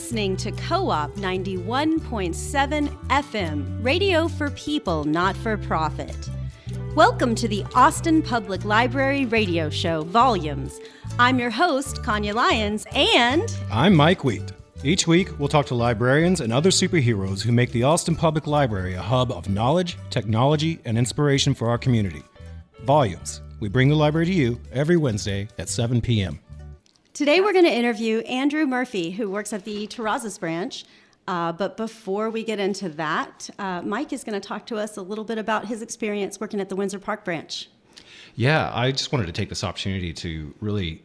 listening to Co-op 91.7 FM, radio for people, not for profit. Welcome to the Austin Public Library radio show, Volumes. I'm your host, Kanya Lyons, and... I'm Mike Wheat. Each week, we'll talk to librarians and other superheroes who make the Austin Public Library a hub of knowledge, technology, and inspiration for our community. Volumes. We bring the library to you every Wednesday at 7 p.m. Today we're going to interview Andrew Murphy, who works at the Terrazas branch. But before we get into that, Mike is going to talk to us a little bit about his experience working at the Windsor Park branch. Yeah, I just wanted to take this opportunity to really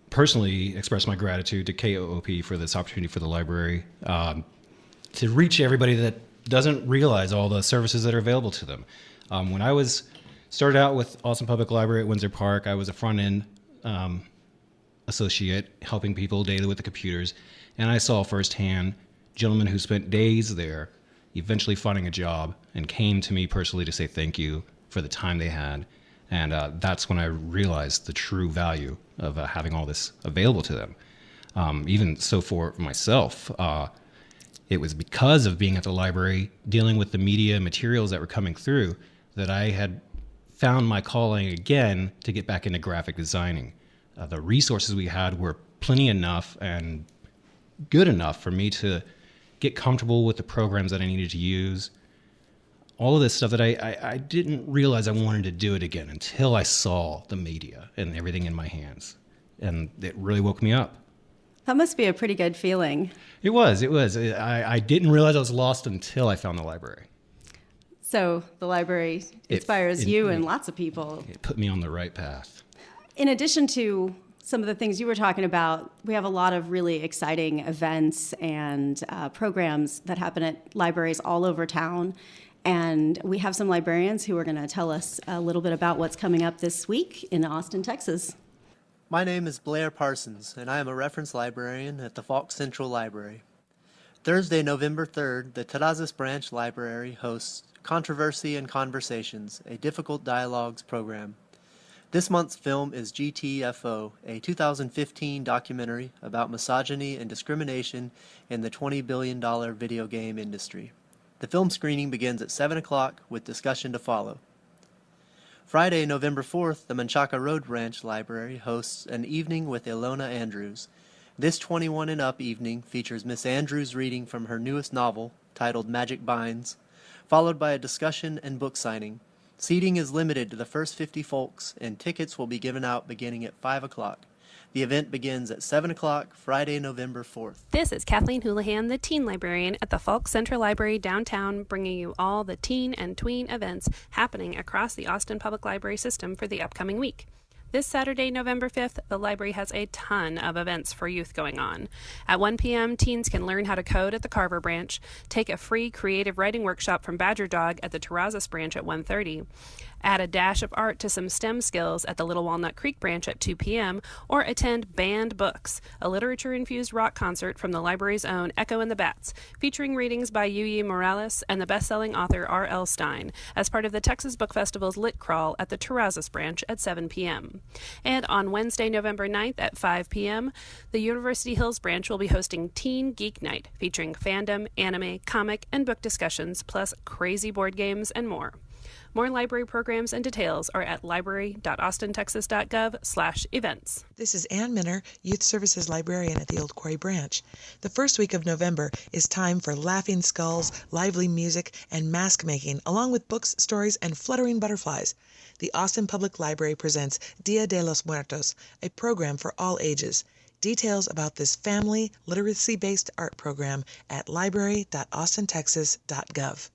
personally express my gratitude to KOOP for this opportunity for the library, to reach everybody that doesn't realize all the services that are available to them. When I started out with Austin Public Library at Windsor Park, I was a front-end associate helping people daily with the computers, and I saw firsthand gentlemen who spent days there eventually finding a job and came to me personally to say thank you for the time they had. And that's when I realized the true value of having all this available to them. Even so for myself, it was because of being at the library, dealing with the media materials that were coming through, that I had found my calling again to get back into graphic designing. The resources we had were plenty enough and good enough for me to get comfortable with the programs that I needed to use. All of this stuff that I didn't realize I wanted to do it again until I saw the media and everything in my hands. And it really woke me up. That must be a pretty good feeling. It was. I didn't realize I was lost until I found the library. So the library inspires you and lots of people. It put me on the right path. In addition to some of the things you were talking about, we have a lot of really exciting events and programs that happen at libraries all over town. And we have some librarians who are going to tell us a little bit about what's coming up this week in Austin, Texas. My name is Blair Parsons, and I am a reference librarian at the Falk Central Library. Thursday, November 3rd, the Terrazas Branch Library hosts Controversy and Conversations, a difficult dialogues program. This month's film is GTFO, a 2015 documentary about misogyny and discrimination in the $20 billion video game industry. The film screening begins at 7 o'clock with discussion to follow. Friday, November 4th, the Menchaca Road Branch Library hosts an evening with Ilona Andrews. This 21 and up evening features Miss Andrews reading from her newest novel, titled Magic Binds, followed by a discussion and book signing. Seating is limited to the first 50 folks, and tickets will be given out beginning at 5 o'clock. The event begins at 7 o'clock, Friday, November 4th. This is Kathleen Houlihan, the teen librarian at the Falk Central Library downtown, bringing you all the teen and tween events happening across the Austin Public Library system for the upcoming week. This Saturday, November 5th, the library has a ton of events for youth going on. At 1 p.m., teens can learn how to code at the Carver branch, take a free creative writing workshop from Badger Dog at the Terrazas branch at 1:30, add a dash of art to some STEM skills at the Little Walnut Creek branch at 2 p.m., or attend Banned Books, a literature-infused rock concert from the library's own Echo and the Bats, featuring readings by Yuyi Morales and the best-selling author R.L. Stein, as part of the Texas Book Festival's Lit Crawl at the Terrazas branch at 7 p.m. And on Wednesday, November 9th at 5 p.m., the University Hills branch will be hosting Teen Geek Night, featuring fandom, anime, comic, and book discussions, plus crazy board games and more. More library programs and details are at library.austintexas.gov/events. This is Ann Minner, Youth Services Librarian at the Old Quarry Branch. The first week of November is time for laughing skulls, lively music, and mask making, along with books, stories, and fluttering butterflies. The Austin Public Library presents Dia de los Muertos, a program for all ages. Details about this family, literacy-based art program at library.austintexas.gov.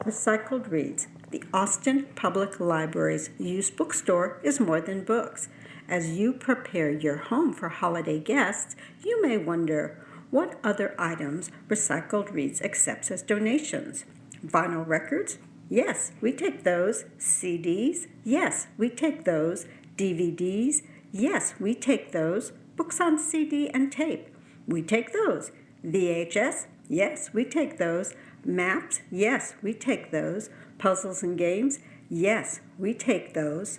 Recycled Reads. The Austin Public Library's used bookstore is more than books. As you prepare your home for holiday guests, you may wonder, what other items Recycled Reads accepts as donations? Vinyl records? Yes, we take those. CDs? Yes, we take those. DVDs? Yes, we take those. Books on CD and tape? We take those. VHS? Yes, we take those. Maps? Yes, we take those. Puzzles and games? Yes, we take those.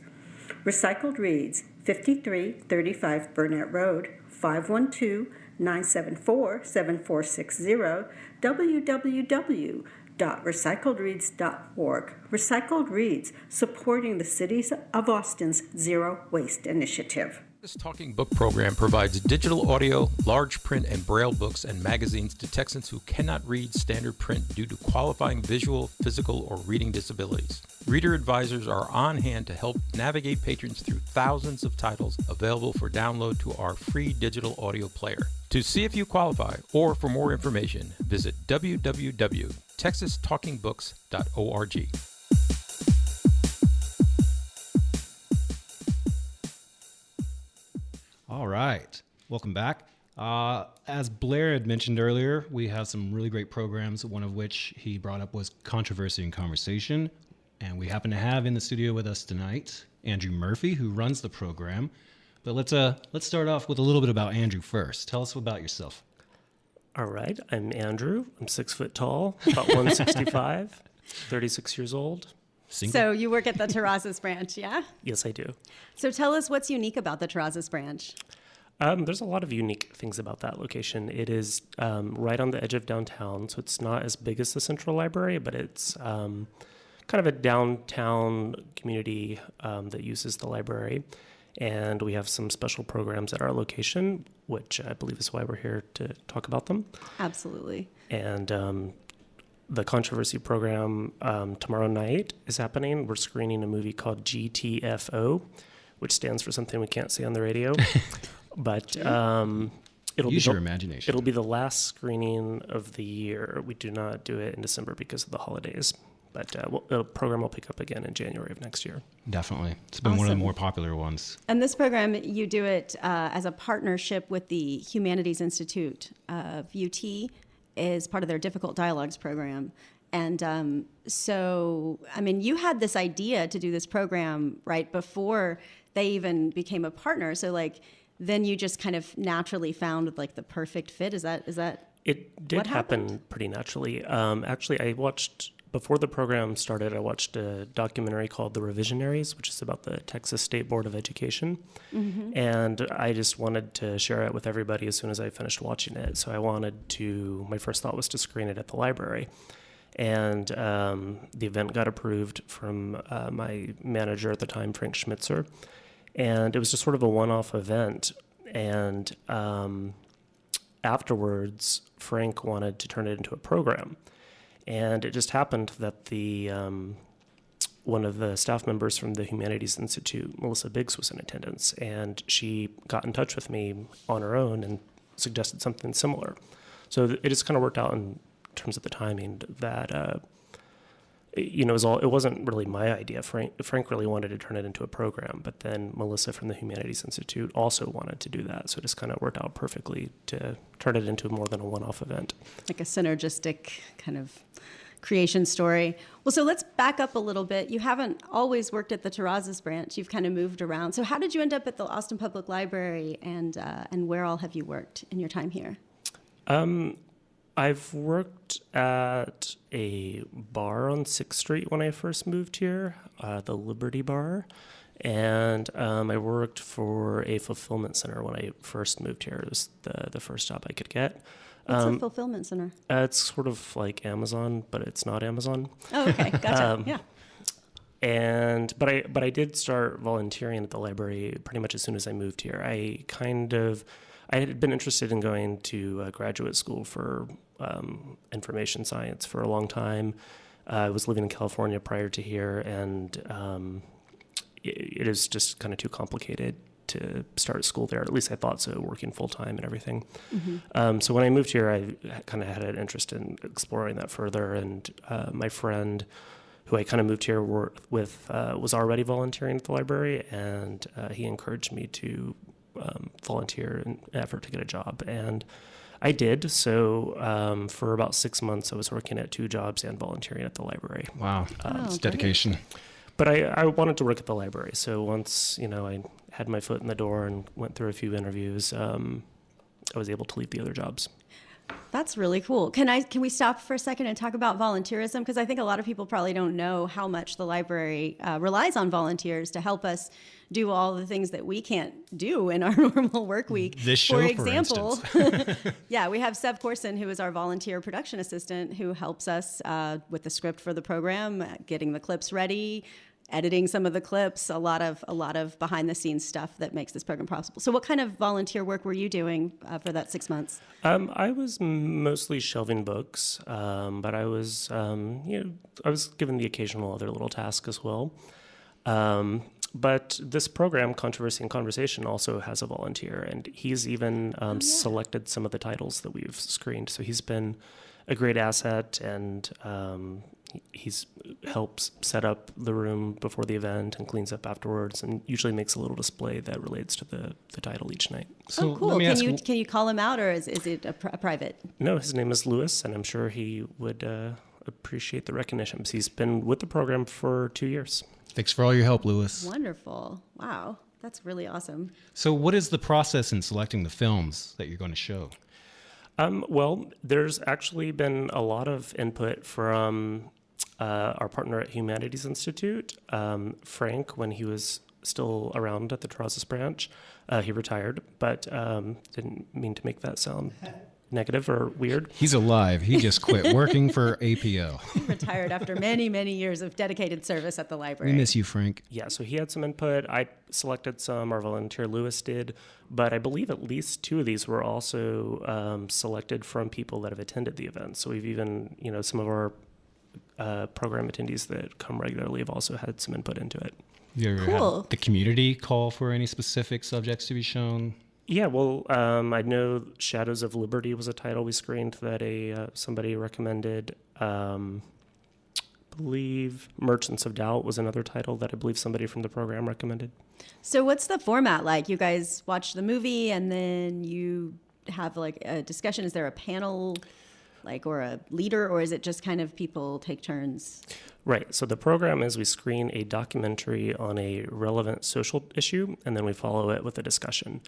Recycled Reads, 5335 Burnett Road, 512 974-7460, www.recycledreads.org. Recycled Reads, supporting the City of Austin's Zero Waste Initiative. This Talking Book program provides digital audio, large print, and braille books and magazines to Texans who cannot read standard print due to qualifying visual, physical, or reading disabilities. Reader advisors are on hand to help navigate patrons through thousands of titles available for download to our free digital audio player. To see if you qualify or for more information, visit www.texastalkingbooks.org. All right. Welcome back. As Blair had mentioned earlier, we have some really great programs, one of which he brought up was Controversy and Conversation. And we happen to have in the studio with us tonight Andrew Murphy, who runs the program. But let's start off with a little bit about Andrew first. Tell us about yourself. All right. I'm Andrew. I'm 6 foot tall, about 165, 36 years old. Single? So you work at the Terrazas branch, yeah? Yes, I do. So tell us what's unique about the Terrazas branch. There's a lot of unique things about that location. It is right on the edge of downtown, so it's not as big as the Central Library, but it's kind of a downtown community that uses the library. And we have some special programs at our location, which I believe is why we're here to talk about them. Absolutely. And the Controversy program tomorrow night is happening. We're screening a movie called GTFO, which stands for something we can't say on the radio. But it'll Use be your imagination. It'll be the last screening of the year. We do not do it in December because of the holidays. But the program will pick up again in January of next year. Definitely. It's been one of the Awesome. more popular ones. And this program, you do it as a partnership with the Humanities Institute of UT, is part of their Difficult Dialogues program. And so, I mean, you had this idea to do this program right before they even became a partner. So, like, then you just kind of naturally found like the perfect fit. Is that It did what happen happened? pretty naturally. Actually, before the program started, I watched a documentary called The Revisionaries, which is about the Texas State Board of Education. Mm-hmm. And I just wanted to share it with everybody as soon as I finished watching it. So my first thought was to screen it at the library. And the event got approved from my manager at the time, Frank Schmitzer. And it was just sort of a one-off event. And afterwards, Frank wanted to turn it into a program. And it just happened that one of the staff members from the Humanities Institute, Melissa Biggs, was in attendance, and she got in touch with me on her own and suggested something similar. So it just kind of worked out in terms of the timing that it wasn't really my idea. Frank really wanted to turn it into a program, but then Melissa from the Humanities Institute also wanted to do that. So it just kind of worked out perfectly to turn it into more than a one-off event. like a synergistic kind of creation story? Well, so let's back up a little bit. You haven't always worked at the Terrazas branch. You've kind of moved around. So how did you end up at the Austin Public Library, and where all have you worked in your time here? I've worked at a bar on 6th Street when I first moved here, the Liberty Bar. And I worked for a fulfillment center when I first moved here. It was the first job I could get. What's a fulfillment center? It's sort of like Amazon, but it's not Amazon. Oh, okay. Gotcha. Yeah. But I did start volunteering at the library pretty much as soon as I moved here. I had been interested in going to graduate school for information science for a long time. I was living in California prior to here, and it is just kind of too complicated to start school there. At least I thought so, working full time and everything. Mm-hmm. So when I moved here, I kind of had an interest in exploring that further. And my friend, who I kind of moved here with, was already volunteering at the library, and he encouraged me to volunteer in an effort to get a job. And I did. So for about 6 months, I was working at 2 jobs and volunteering at the library. Wow. It's great. dedication. But I wanted to work at the library. So once, I had my foot in the door and went through a few interviews, I was able to leave the other jobs. That's really cool. Can we stop for a second and talk about volunteerism? Because I think a lot of people probably don't know how much the library relies on volunteers to help us do all the things that we can't do in our normal work week. This show, for instance. Yeah, we have Sev Corson, who is our volunteer production assistant, who helps us with the script for the program, getting the clips ready, editing some of the clips, a lot of behind the scenes stuff that makes this program possible. So what kind of volunteer work were you doing for that 6 months? I was mostly shelving books, but I was I was given the occasional other little task as well. But this program, Controversy and Conversation, also has a volunteer, and he's even selected some of the titles that we've screened. So he's been a great asset, and he's helps set up the room before the event and cleans up afterwards, and usually makes a little display that relates to the title each night. So oh, cool. let me ask, Can you call him out, or is it a private? No, his name is Lewis, and I'm sure he would appreciate the recognition, because he's been with the program for 2 years. Thanks for all your help, Lewis. Wonderful. Wow. That's really awesome. So what is the process in selecting the films that you're going to show? Well, there's actually been a lot of input from our partner at Humanities Institute, Frank, when he was still around at the Terrazas branch. He retired, but didn't mean to make that sound negative or weird. He's alive. He just quit working for APL. Retired after many, many years of dedicated service at the library. We miss you, Frank. Yeah, so he had some input. I selected some, our volunteer Lewis did, but I believe at least 2 of these were also selected from people that have attended the event. So we've even, some of our program attendees that come regularly have also had some input into it. You ever had the community call for any specific subjects to be shown? Yeah, well, I know Shadows of Liberty was a title we screened that somebody recommended. I believe Merchants of Doubt was another title that I believe somebody from the program recommended. So what's the format like? You guys watch the movie and then you have like a discussion. Is there a panel or a leader, or is it just kind of people take turns? Right. So the program is we screen a documentary on a relevant social issue, and then we follow it with a discussion.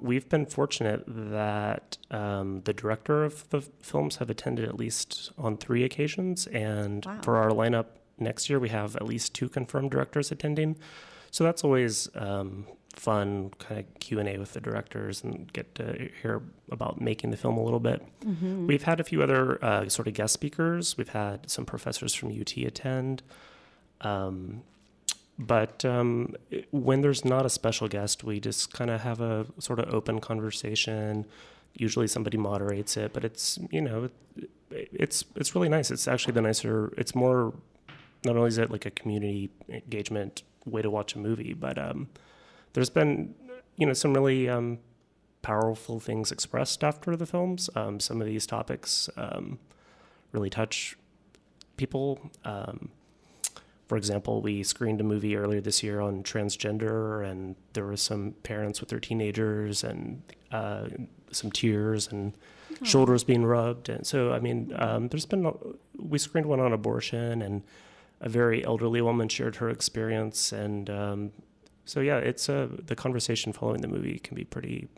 We've been fortunate that the director of the films have attended at least on 3 occasions, and for our lineup next year, we have at least 2 confirmed directors attending. So that's always fun, kind of Q&A with the directors, and get to hear about making the film a little bit. Mm-hmm. We've had a few other sort of guest speakers. We've had some professors from UT attend. But when there's not a special guest, we just kind of have a sort of open conversation. Usually somebody moderates it, but it's it's really nice. It's actually the nicer. It's more, not only is it like a community engagement way to watch a movie, but there's been some really powerful things expressed after the films. Some of these topics really touch people. For example, we screened a movie earlier this year on transgender, and there were some parents with their teenagers, and some tears and shoulders being rubbed. And so, we screened one on abortion, and a very elderly woman shared her experience. And so, yeah, it's the conversation following the movie can be pretty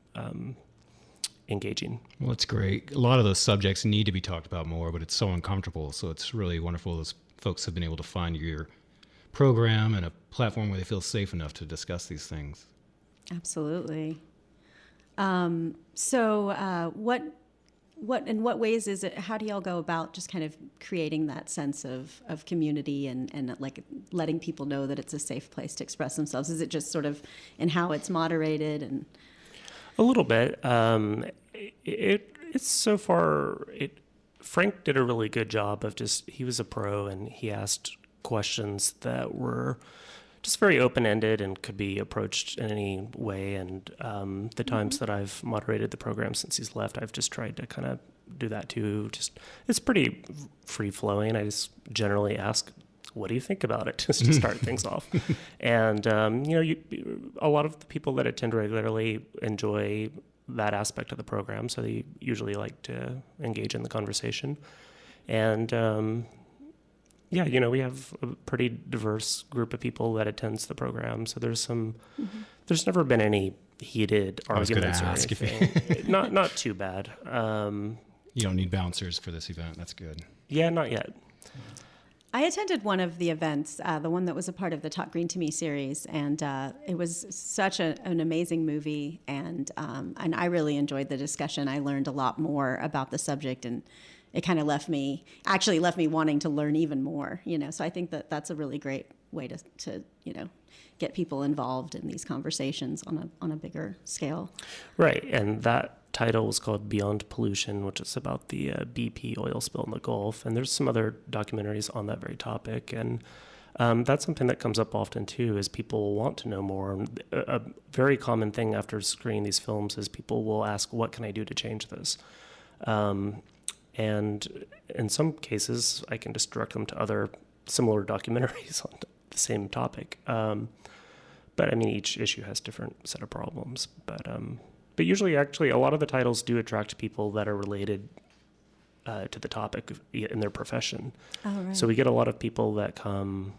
engaging. Well, it's great. A lot of those subjects need to be talked about more, but it's so uncomfortable. So it's really wonderful those folks have been able to find your program and a platform where they feel safe enough to discuss these things. Absolutely. In what ways is it, how do y'all go about just kind of creating that sense of community and like letting people know that it's a safe place to express themselves? Is it just sort of in how it's moderated? And a little bit. It's so far, Frank did a really good job of he was a pro, and he asked questions that were just very open-ended and could be approached in any way. And the times that I've moderated the program since he's left, I've just tried to kind of do that too. It's pretty free-flowing. I just generally ask, what do you think about it, just to start things off. And, a lot of the people that attend regularly enjoy that aspect of the program, so they usually like to engage in the conversation. And Yeah, we have a pretty diverse group of people that attends the program. So there's there's never been any heated I was gonna arguments or ask if anything. Not too bad. You don't need bouncers for this event. That's good. Yeah, not yet. I attended one of the events, the one that was a part of the Talk Green to Me series, and it was such an amazing movie, and I really enjoyed the discussion. I learned a lot more about the subject, and it kind of left me wanting to learn even more. So I think that's a really great way to get people involved in these conversations on a bigger scale. Right, and that title was called Beyond Pollution, which is about the BP oil spill in the Gulf. And there's some other documentaries on that very topic. And that's something that comes up often, too, is people want to know more. A very common thing after screening these films is people will ask, what can I do to change this? And in some cases, I can just direct them to other similar documentaries on the same topic. But I mean, each issue has different set of problems. But usually, actually, a lot of the titles do attract people that are related to the topic in their profession. Oh, right. So we get a lot of people that come.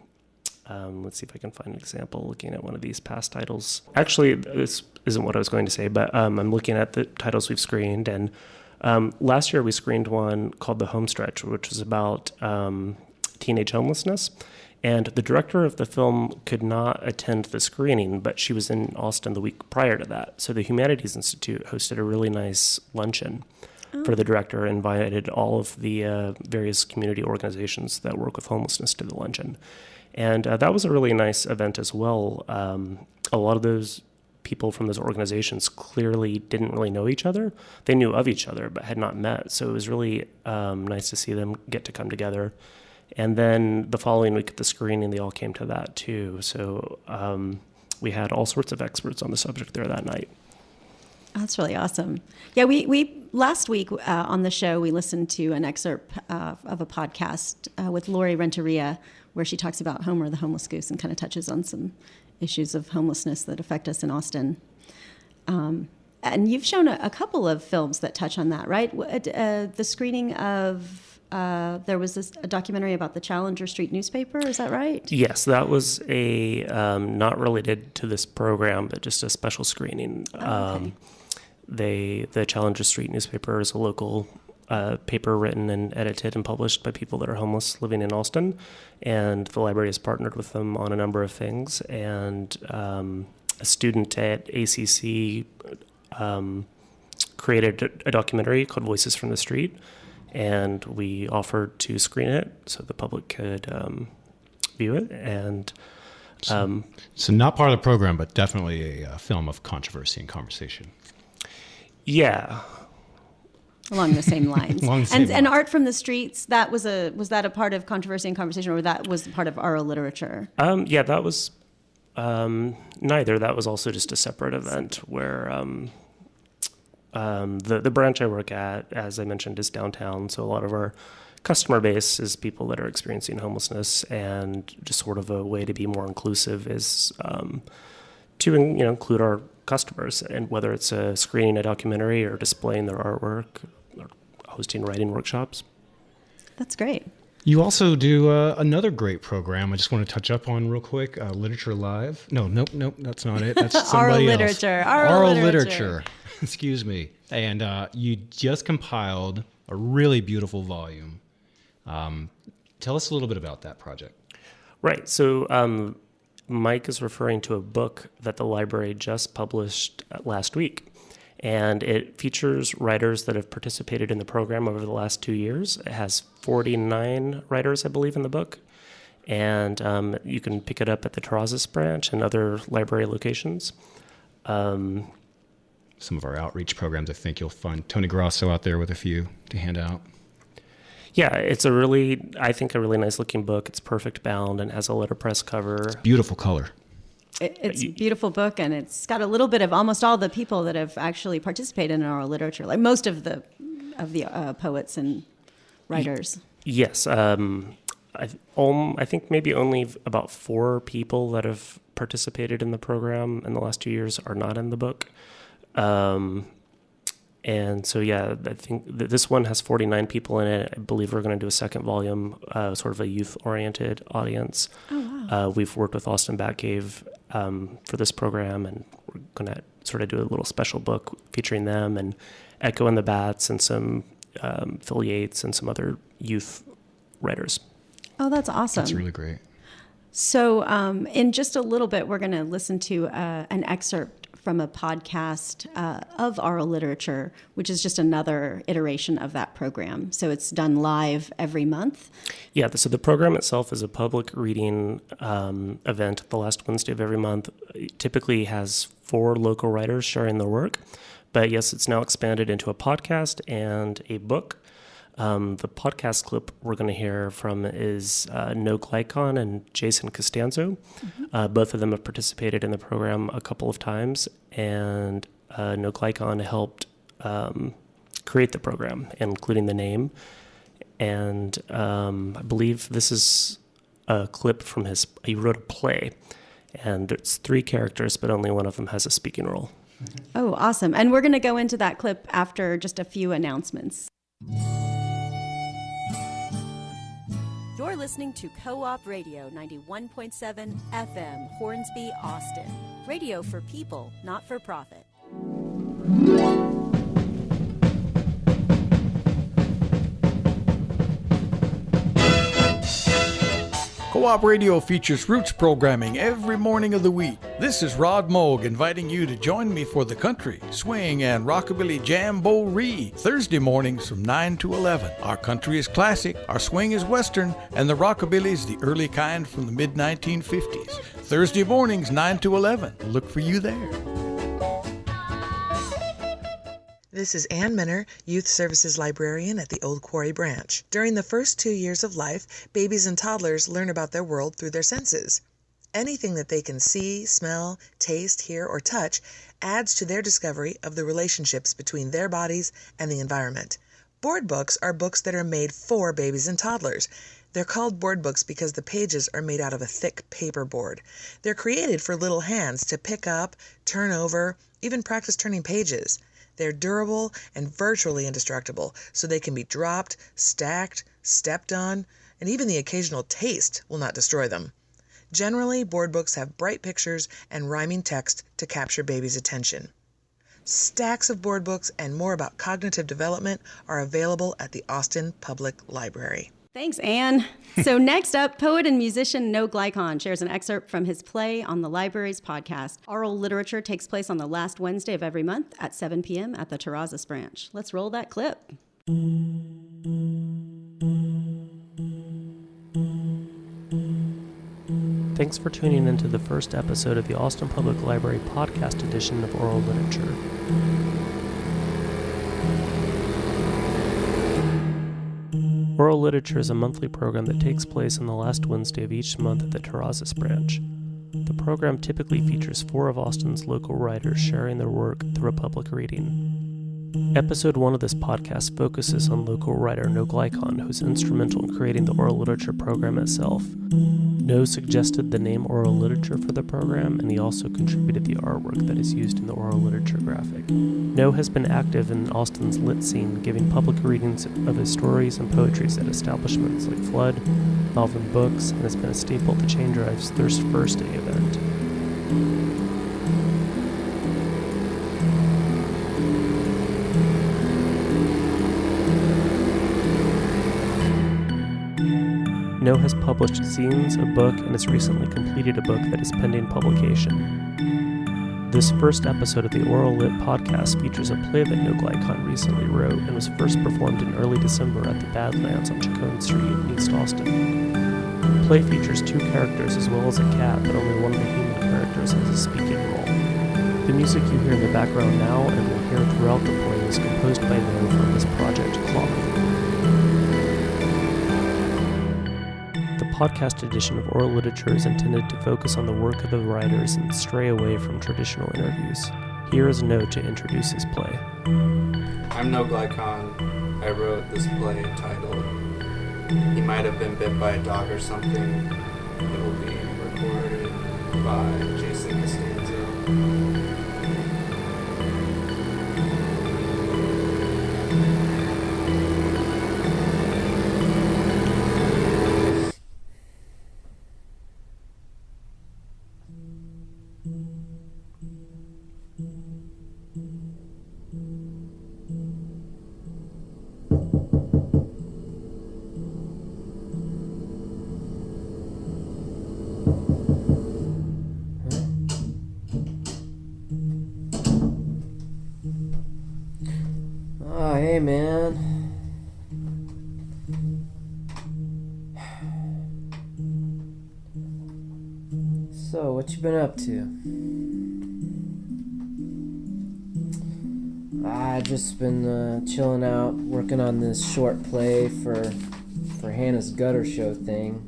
Let's see if I can find an example looking at one of these past titles. Actually, this isn't what I was going to say, but I'm looking at the titles we've screened. And last year we screened one called The Homestretch, which was about teenage homelessness. And the director of the film could not attend the screening, but she was in Austin the week prior to that. So the Humanities Institute hosted a really nice luncheon for the director, invited all of the various community organizations that work with homelessness to the luncheon. And that was a really nice event as well. A lot of those people from those organizations clearly didn't really know each other. They knew of each other, but had not met. So it was really nice to see them get to come together. And then the following week at the screening, they all came to that too. So we had all sorts of experts on the subject there that night. That's really awesome. Yeah, we last week on the show, we listened to an excerpt of a podcast with Lori Renteria, where she talks about Homer the Homeless Goose and kind of touches on some issues of homelessness that affect us in Austin. And you've shown a couple of films that touch on that, right? The screening of... there was a documentary about the Challenger Street newspaper. Is that right? Yes, that was a not related to this program, but just a special screening. Okay. The Challenger Street newspaper is a local paper written and edited and published by people that are homeless living in Austin, and the library has partnered with them on a number of things. And a student at ACC created a documentary called Voices from the Street. And we offered to screen it so the public could view it. And so not part of the program, but definitely a film of controversy and conversation. Yeah. Along the same lines. Along the same and lines. Art from the Streets, was that a part of controversy and conversation, or that was part of oral literature? Yeah, that was neither. That was also just a separate event where the branch I work at, as I mentioned, is downtown. So a lot of our customer base is people that are experiencing homelessness, and just sort of a way to be more inclusive is to include our customers, and whether it's screening a documentary or displaying their artwork or hosting writing workshops. That's great. You also do another great program I just want to touch up on real quick, Literature Live. Nope, that's not it. That's somebody Oral else. literature. Oral literature. Excuse me. And you just compiled a really beautiful volume. Tell us a little bit about that project. Right. So Mike is referring to a book that the library just published last week. And it features writers that have participated in the program over the last 2 years. It has 49 writers, I believe, in the book. And you can pick it up at the Terrazas branch and other library locations. Some of our outreach programs, I think you'll find Tony Grosso out there with a few to hand out. Yeah, it's a really nice looking book. It's perfect bound and has a letterpress cover. Beautiful color. It's a beautiful book, and it's got a little bit of almost all the people that have actually participated in oral literature, like most of the poets and writers. Yes. I think maybe only about 4 people that have participated in the program in the last 2 years are not in the book. And so, yeah, I think this one has 49 people in it. I believe we're going to do a second volume, sort of a youth-oriented audience. Oh, wow. We've worked with Austin Batcave for this program, and we're going to sort of do a little special book featuring them, and Echo and the Bats, and some Phil Yates, and some other youth writers. Oh, that's awesome. That's really great. So in just a little bit, we're going to listen to an excerpt from a podcast of oral literature, which is just another iteration of that program. So it's done live every month. Yeah, so the program itself is a public reading event the last Wednesday of every month. It typically has 4 local writers sharing their work. But yes, it's now expanded into a podcast and a book. The podcast clip we're going to hear from is No Glycon and Jason Costanzo. Mm-hmm. Both of them have participated in the program a couple of times, and No Glycon helped create the program, including the name. And I believe this is a clip from he wrote a play, and it's 3 characters, but only one of them has a speaking role. Oh, awesome. And we're going to go into that clip after just a few announcements. You're listening to Co-op Radio 91.7 FM, Hornsby, Austin. Radio for people, not for profit. Co-op Radio features roots programming every morning of the week. This is Rod Moog inviting you to join me for the country, swing, and rockabilly jamboree Thursday mornings from 9 to 11. Our country is classic, our swing is western, and the rockabilly is the early kind from the mid-1950s. Thursday mornings 9 to 11. Look for you there. This is Ann Minner, Youth Services Librarian at the Old Quarry Branch. During the first 2 years of life, babies and toddlers learn about their world through their senses. Anything that they can see, smell, taste, hear, or touch adds to their discovery of the relationships between their bodies and the environment. Board books are books that are made for babies and toddlers. They're called board books because the pages are made out of a thick paperboard. They're created for little hands to pick up, turn over, even practice turning pages. They're durable and virtually indestructible, so they can be dropped, stacked, stepped on, and even the occasional taste will not destroy them. Generally, board books have bright pictures and rhyming text to capture babies' attention. Stacks of board books and more about cognitive development are available at the Austin Public Library. Thanks, Anne. So next up, poet and musician No Glycon shares an excerpt from his play on the library's podcast. Oral literature takes place on the last Wednesday of every month at 7 p.m. at the Terrazas branch. Let's roll that clip. Thanks for tuning into the first episode of the Austin Public Library podcast edition of Oral Literature. Oral Literature is a monthly program that takes place on the last Wednesday of each month at the Terrazas branch. The program typically features 4 of Austin's local writers sharing their work through a public reading. Episode 1 of this podcast focuses on local writer No Glycon, who's instrumental in creating the oral literature program itself. No suggested the name Oral Literature for the program, and he also contributed the artwork that is used in the oral literature graphic. No has been active in Austin's lit scene, giving public readings of his stories and poetries at establishments like Flood, Malvern Books, and has been a staple at the Chain Drive's Thirst Thursday event. No has published zines, a book, and has recently completed a book that is pending publication. This first episode of the Oral Lit podcast features a play that No Glycon recently wrote and was first performed in early December at the Badlands on Chacon Street in East Austin. The play features 2 characters as well as a cat, but only one of the human characters has a speaking role. The music you hear in the background now and will hear throughout the play is composed by No from his project Cloth. The podcast edition of Oral Literature is intended to focus on the work of the writers and stray away from traditional interviews. Here is No to introduce his play. I'm No Glycon. I wrote this play entitled He Might Have Been Bit by a Dog or Something. It will be recorded by Jason Costanzo. Hey, man. So, what you been up to? I just been chilling out, working on this short play for Hannah's gutter show thing.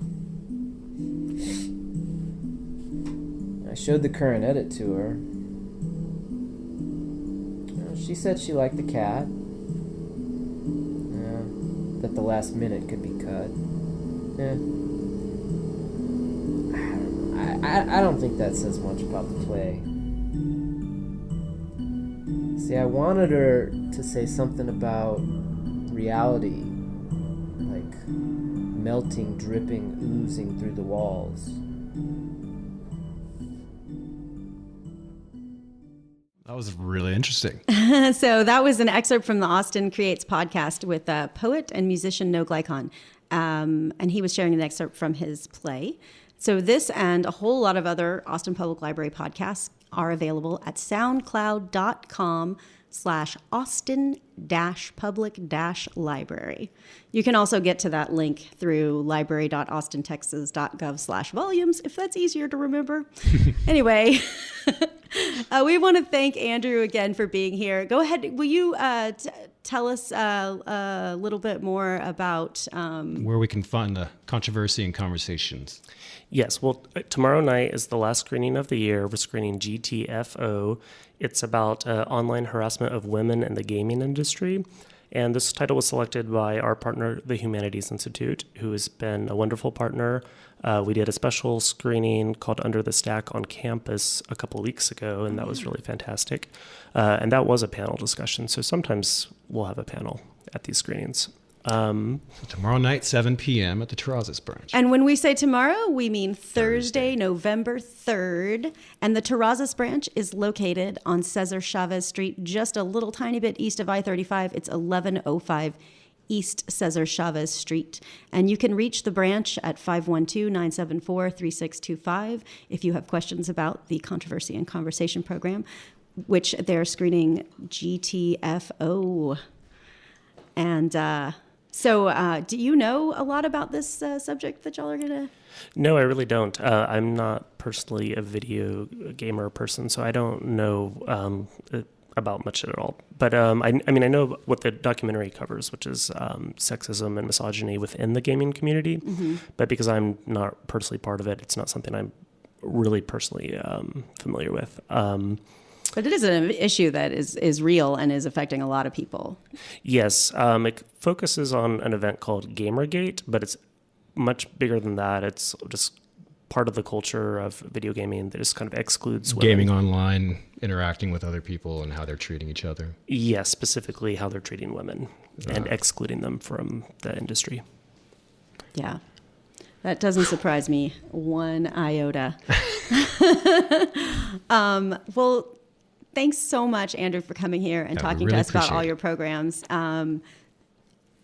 I showed the current edit to her. She said she liked the cat. That the last minute could be cut. I don't think that says much about the play. See, I wanted her to say something about reality, like melting, dripping, oozing through the walls. That was really interesting. So that was an excerpt from the Austin Creates podcast with poet and musician No Glycon. And he was sharing an excerpt from his play. So this and a whole lot of other Austin Public Library podcasts are available at soundcloud.com/Austin-public-library. You can also get to that link through library.austintexas.gov/volumes if that's easier to remember. Anyway, we want to thank Andrew again for being here. Go ahead. Will you tell us a little bit more about where we can find the Controversy and Conversations? Yes, well, tomorrow night is the last screening of the year. We're screening GTFO. It's about online harassment of women in the gaming industry. And this title was selected by our partner, the Humanities Institute, who has been a wonderful partner. We did a special screening called Under the Stack on campus a couple of weeks ago, and that was really fantastic. And that was a panel discussion. So sometimes we'll have a panel at these screenings. Tomorrow night, 7 p.m. at the Terrazas branch. And when we say tomorrow, we mean Thursday, November 3rd. And the Terrazas branch is located on Cesar Chavez Street, just a little tiny bit east of I-35. It's 1105 East Cesar Chavez Street. And you can reach the branch at 512-974-3625 if you have questions about the Controversy and Conversation program, which they're screening GTFO. And so do you know a lot about this subject that y'all are going to? No, I really don't. I'm not personally a video gamer person, so I don't know about much at all. But I mean, I know what the documentary covers, which is sexism and misogyny within the gaming community. Mm-hmm. But because I'm not personally part of it, it's not something I'm really personally familiar with. But it is an issue that is real and is affecting a lot of people. Yes. It focuses on an event called Gamergate, but it's much bigger than that. It's just part of the culture of video gaming that just kind of excludes women. Gaming online, interacting with other people, and how they're treating each other. Yes, specifically how they're treating women and excluding them from the industry. Yeah. That doesn't surprise me one iota. Well, thanks so much, Andrew, for coming here and talking to us about all your programs.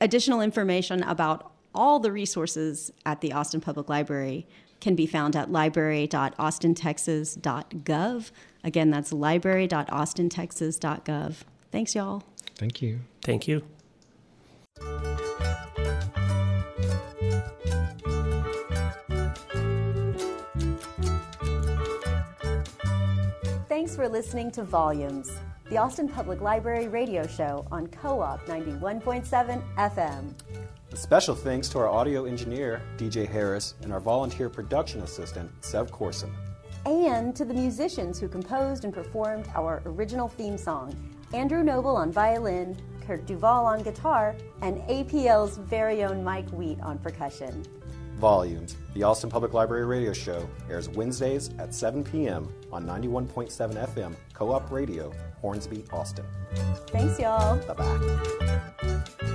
Additional information about all the resources at the Austin Public Library can be found at library.austintexas.gov. Again, that's library.austintexas.gov. Thanks, y'all. Thank you. Thank you. Thanks for listening to Volumes, the Austin Public Library radio show on Co-op 91.7 FM. A special thanks to our audio engineer, DJ Harris, and our volunteer production assistant, Sev Corson. And to the musicians who composed and performed our original theme song, Andrew Noble on violin, Kurt Duvall on guitar, and APL's very own Mike Wheat on percussion. Volumes, the Austin Public Library radio show, airs Wednesdays at 7 p.m. on 91.7 FM, Co-op Radio, Hornsby, Austin. Thanks, y'all. Bye-bye.